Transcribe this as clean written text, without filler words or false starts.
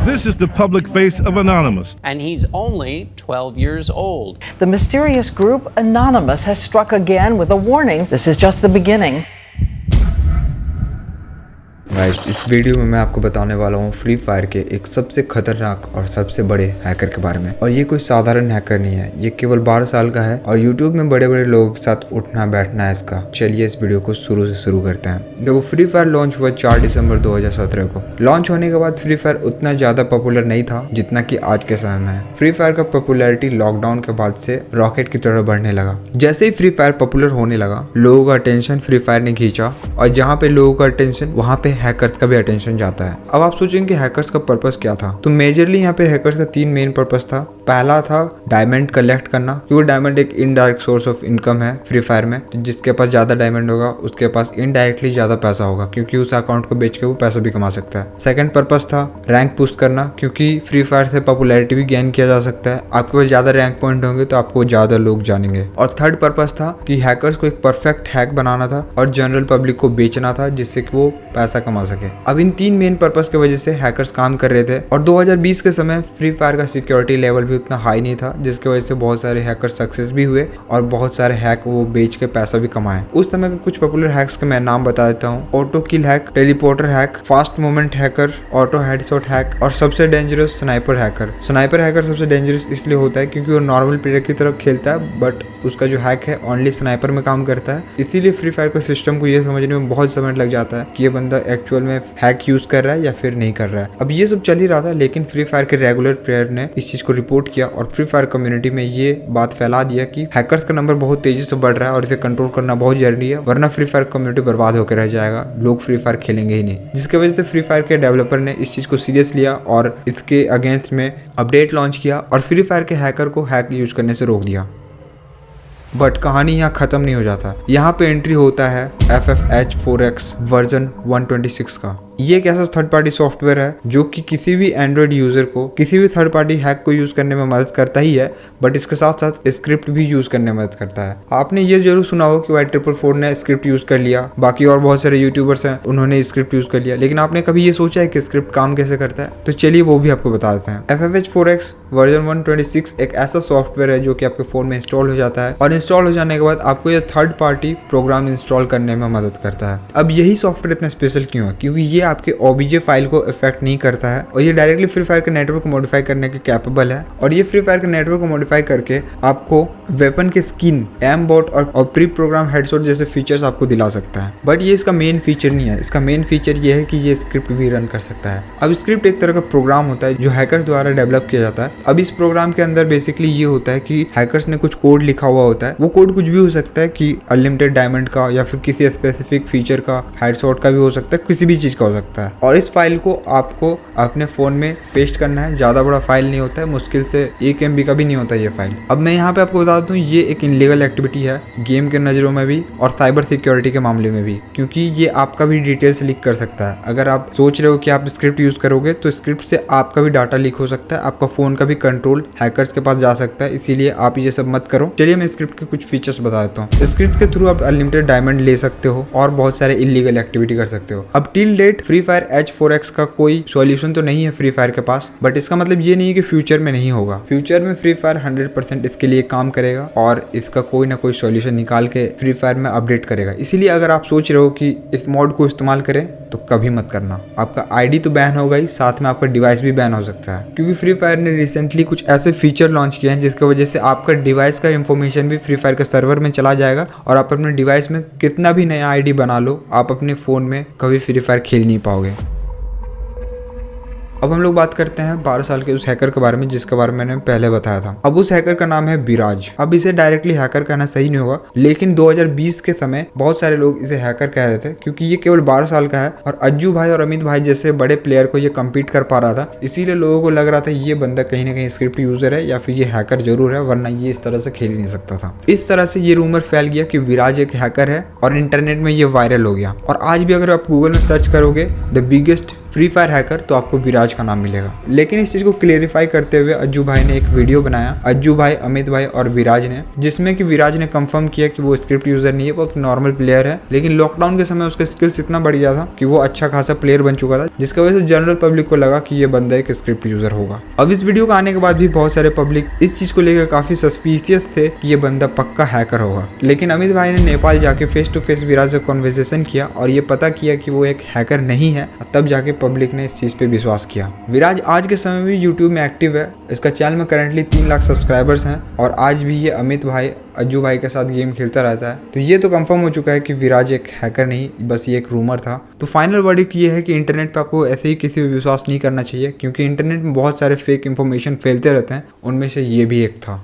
This is the public face of Anonymous. And he's only 12 years old. The mysterious group Anonymous has struck again with a warning. This is just the beginning. Guys, इस video में मैं आपको बताने वाला हूँ free fire के एक सबसे खतरनाक और सबसे बड़े हैकर के बारे में। और ये कोई साधारण हैकर नहीं है, ये केवल 12 साल का है और यूट्यूब में बड़े बड़े लोगों के साथ उठना बैठना है इसका। चलिए इस वीडियो को शुरू से शुरू करते हैं। देखो, फ्री फायर लॉन्च हुआ 4 दिसंबर 2017 को। लॉन्च होने के बाद फ्री फायर उतना ज्यादा पॉपुलर नहीं था जितना कि आज के समय में है। फ्री फायर का पॉपुलैरिटी लॉकडाउन के बाद से रॉकेट की तरह बढ़ने लगा। जैसे ही फ्री फायर पॉपुलर होने लगा, लोगों का अटेंशन फ्री फायर ने खींचा और जहाँ पे लोगों का अटेंशन वहाँ पे हैकर्स का भी अटेंशन जाता है। अब आप सोचेंगे कि हैकर्स का पर्पस क्या था, तो मेजरली यहाँ पे हैकर्स का 3 मेन पर्पस था। पहला था डायमंड कलेक्ट करना, क्योंकि डायमंड एक इनडायरेक्ट सोर्स ऑफ इनकम है फ्री फायर में। तो जिसके पास ज्यादा डायमंड होगा उसके पास इनडायरेक्टली ज्यादा पैसा होगा, क्योंकि उस अकाउंट को बेच के वो पैसा भी कमा सकता है। सेकंड पर्पस था रैंक पुश करना, क्योंकि फ्री फायर से पॉपुलैरिटी भी गेन किया जा सकता है। आपके पास ज्यादा रैंक पॉइंट होंगे तो आपको ज्यादा लोग जानेंगे। और थर्ड पर्पस था कि हैकर्स को एक परफेक्ट हैक बनाना था और जनरल पब्लिक को बेचना था, जिससे कि वो पैसा कमा सके। अब इन 3 मेन पर्पस की वजह से हैकर्स काम कर रहे थे। और 2020 के समय फ्री फायर का सिक्योरिटी लेवल भी उतना हाई नहीं था, जिसकी वजह से बहुत सारे हैकर सक्सेस भी हुए और बहुत सारे हैक वो बेच के पैसा भी कमाए। उस समय के कुछ पॉपुलर हैक्स के मैं नाम बता देता हूँ। Auto kill hack, teleporter hack, fast movement hacker, auto headshot hack और सबसे dangerous sniper hacker. Sniper hacker सबसे डेंजरस इसलिए होता है क्योंकि वो नॉर्मल प्लेयर की तरह खेलता है, बट उसका जो हैक है ओनली स्नाइपर में काम करता है। इसीलिए फ्री फायर का सिस्टम को ये समझने में बहुत समय लग जाता है कि ये बंदा एक्चुअल में हैक यूज कर रहा है या फिर नहीं कर रहा है। अब ये सब चल ही रहा था, लेकिन फ्री फायर के रेगुलर प्लेयर ने इस चीज को रिपोर्ट किया और फ्री फायर कम्युनिटी में ये बात फैला दिया कि हैकर्स का नंबर बहुत तेजी से बढ़ रहा है और इसे कंट्रोल करना बहुत जरूरी है, वरना फ्री फायर कम्युनिटी बर्बाद होकर रह जाएगा, लोग फ्री फायर खेलेंगे ही नहीं। जिसकी वजह से फ्री फायर के डेवलपर ने इस चीज को सीरियस लिया और इसके अगेंस्ट में अपडेट लॉन्च किया और फ्री फायर के हैकर को हैक यूज करने से रोक दिया। बट कहानी यहाँ खत्म नहीं हो जाता। यहाँ पे एंट्री होता है FFH4X वर्जन 126 का। ये एक ऐसा थर्ड पार्टी सॉफ्टवेयर है जो कि किसी भी एंड्रॉइड यूजर को किसी भी थर्ड पार्टी हैक को यूज करने में मदद करता ही है, बट इसके साथ साथ स्क्रिप्ट भी यूज करने में मदद करता है। आपने ये जरूर सुना हो कि Y444 ने स्क्रिप्ट यूज कर लिया, बाकी और बहुत सारे यूट्यूबर्स हैं उन्होंने स्क्रिप्ट यूज कर लिया, लेकिन आपने कभी ये सोचा है कि स्क्रिप्ट काम कैसे करता है? तो चलिए वो भी आपको बता देते हैं। FFH4X वर्जन 126 एक ऐसा सॉफ्टवेयर है जो कि आपके फोन में इंस्टॉल हो जाता है और इंस्टॉल हो जाने के बाद आपको ये थर्ड पार्टी प्रोग्राम इंस्टॉल करने में मदद करता है। अब यही सॉफ्टवेयर इतना स्पेशल क्यों है? क्योंकि ये आपके OBJ फाइल को इफेक्ट नहीं करता है और ये डायरेक्टली फ्री फायर के नेटवर्क को मॉडिफाई करने के कैपेबल है। और ये फ्री फायर के नेटवर्क को मॉडिफाई करके आपको वेपन के स्किन, एम बॉट और प्री प्रोग्राम हेडशॉट जैसे फीचर्स आपको दिला सकता है। बट ये इसका मेन फीचर नहीं है। इसका मेन फीचर ये है कि ये स्क्रिप्ट भी रन कर सकता है। अब स्क्रिप्ट एक तरह का प्रोग्राम होता है जो हैकर्स द्वारा डेवलप किया जाता है। अब इस प्रोग्राम के अंदर बेसिकली ये होता है कि हैकर्स ने कुछ कोड लिखा हुआ होता है। वो कोड कुछ भी हो सकता है कि अनलिमिटेड डायमंड का या फिर किसी स्पेसिफिक फीचर का, हेडशॉट का भी हो सकता है, किसी भी चीज का हो सकता है। और इस फाइल को आपको अपने फोन में पेस्ट करना है। ज्यादा बड़ा फाइल नहीं होता है, मुश्किल से 1 MB का भी नहीं होता ये फाइल। अब मैं यहाँ पे आपको बता दूं, ये एक इनलीगल एक्टिविटी है गेम के नजरों में भी और साइबर सिक्योरिटी के मामले में भी, क्योंकि ये आपका भी डिटेल्स लीक कर सकता है। अगर आप सोच रहे हो कि आप स्क्रिप्ट यूज करोगे तो स्क्रिप्ट से आपका भी डाटा लीक हो सकता है, आपका फोन का भी कंट्रोल हैकर्स के पास जा सकता है, इसीलिए आप ये सब मत करो। चलिए मैं स्क्रिप्ट के कुछ फीचर्स बता देता हूँ। स्क्रिप्ट के थ्रू आप अनलिमिटेड डायमंड ले सकते हो और बहुत सारे इलीगल एक्टिविटी कर सकते हो। अब till debt free fire H4X का कोई सॉल्यूशन तो नहीं है फ्री फायर के पास, बट इसका मतलब ये नहीं है कि फ्यूचर में नहीं होगा। फ्यूचर में फ्री फायर 100% इसके लिए काम करेगा और इसका कोई ना कोई सॉल्यूशन निकाल के फ्री फायर में अपडेट करेगा। इसीलिए अगर आप सोच रहे हो कि इस मॉड को इस्तेमाल करें तो कभी मत करना। आपका आईडी तो बैन होगा ही, साथ में आपका डिवाइस भी बैन हो सकता है, क्योंकि फ्री फायर ने रिसेंटली कुछ ऐसे फीचर लॉन्च किए हैं जिसकी वजह से आपका डिवाइस का इंफॉर्मेशन भी फ्री फायर के सर्वर में चला जाएगा और आप अपने डिवाइस में कितना भी नया आईडी बना लो, आप अपने फोन में कभी फ्री फायर खेल नहीं पाओगे। अब हम लोग बात करते हैं 12 साल के उस हैकर के बारे में जिसके बारे में मैंने पहले बताया था। अब उस हैकर का नाम है विराज। अब इसे डायरेक्टली हैकर कहना सही नहीं होगा, लेकिन 2020 के समय बहुत सारे लोग इसे हैकर कह रहे थे, क्योंकि ये केवल 12 साल का है और अज्जू भाई और अमित भाई जैसे बड़े प्लेयर को ये कम्पीट कर पा रहा था। इसीलिए लोगों को लग रहा था ये बंदा कहीं ना कहीं स्क्रिप्ट यूजर है या फिर ये हैकर जरूर है, वरना ये इस तरह से खेल नहीं सकता था। इस तरह से ये रूमर फैल गया कि विराज एक हैकर है और इंटरनेट में ये वायरल हो गया। और आज भी अगर आप गूगल में सर्च करोगे the biggest free fire hacker तो आपको विराज का नाम मिलेगा। लेकिन इस चीज को क्लेरिफाई करते हुए अज्जू भाई ने एक वीडियो बनाया, अज्जू भाई, अमित भाई और विराज ने, जिसमें कि विराज ने कंफर्म किया कि वो स्क्रिप्ट यूजर नहीं है, वो एक नॉर्मल प्लेयर है। लेकिन लॉकडाउन के समय उसका स्किल्स इतना बढ़ गया था कि वो अच्छा खासा प्लेयर बन चुका था, जिसकी वजह से जनरल पब्लिक को लगा कि ये बंदा एक स्क्रिप्ट यूजर होगा। अब इस वीडियो को आने के बाद भी बहुत सारे पब्लिक इस चीज को लेकर काफी सस्पिशियस थे कि ये बंदा पक्का हैकर होगा। लेकिन अमित भाई ने नेपाल जाके फेस टू फेस विराज से कॉन्वर्सेशन किया और ये पता किया कि वो एक हैकर नहीं है, तब जाके पब्लिक ने इस चीज पे विश्वास किया। विराज आज के समय में यूट्यूब में एक्टिव है, इसका चैनल में करंटली 3 लाख सब्सक्राइबर्स हैं और आज भी ये अमित भाई, अज्जू भाई के साथ गेम खेलता रहता है। तो ये तो कंफर्म हो चुका है कि विराज एक हैकर नहीं, बस ये एक रूमर था। तो फाइनल वर्डिक्ट ये है कि इंटरनेट पे आपको ऐसे ही किसी पे विश्वास नहीं करना चाहिए, क्योंकि इंटरनेट में बहुत सारे फेक इंफॉर्मेशन फैलते रहते हैं, उनमें से ये भी एक था।